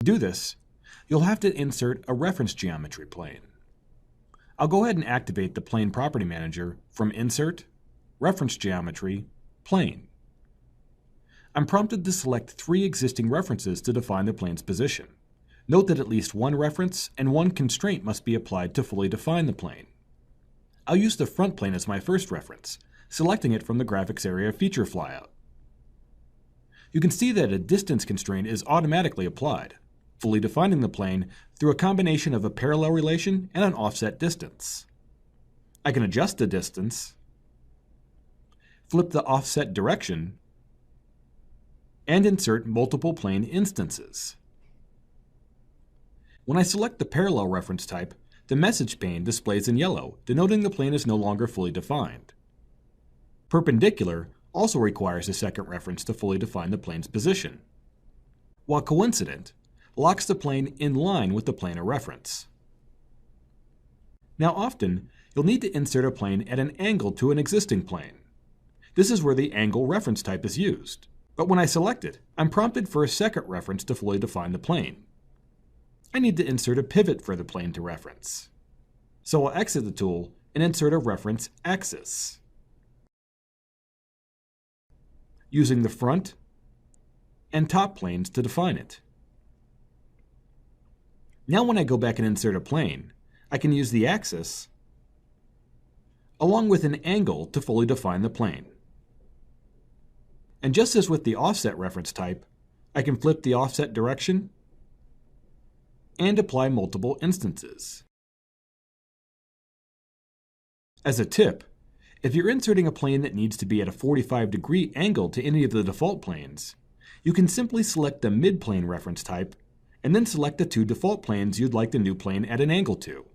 do this, you'll have to insert a reference geometry plane. I'll go ahead and activate the Plane Property Manager from Insert, Reference Geometry, Plane. I'm prompted to select 3 existing references to define the plane's position. Note that at least one reference and one constraint must be applied to fully define the plane. I'll use the front plane as my first reference, selecting it from the Graphics Area feature flyout. You can see that a distance constraint is automatically applied, fully defining the plane through a combination of a parallel relation and an offset distance. I can adjust the distance, flip the offset direction, and insert multiple plane instances. When I select the parallel reference type, the message pane displays in yellow, denoting the plane is no longer fully defined. Perpendicular also requires a second reference to fully define the plane's position, while coincident locks the plane in line with the plane of reference. Now often, you'll need to insert a plane at an angle to an existing plane. This is where the angle reference type is used. But when I select it, I'm prompted for a second reference to fully define the plane. I need to insert a pivot for the plane to reference. So I'll exit the tool and insert a reference axis, using the front and top planes to define it. Now when I go back and insert a plane, I can use the axis along with an angle to fully define the plane. And just as with the offset reference type, I can flip the offset direction and apply multiple instances. As a tip, if you're inserting a plane that needs to be at a 45-degree angle to any of the default planes, you can simply select the midplane reference type and then select the 2 default planes you'd like the new plane at an angle to.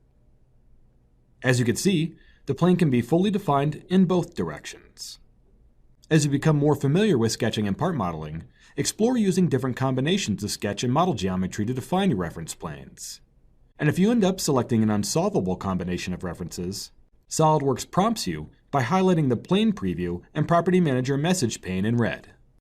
As you can see, the plane can be fully defined in both directions. As you become more familiar with sketching and part modeling, explore using different combinations of sketch and model geometry to define your reference planes. And if you end up selecting an unsolvable combination of references, SOLIDWORKS prompts you by highlighting the Plane Preview and Property Manager message pane in red.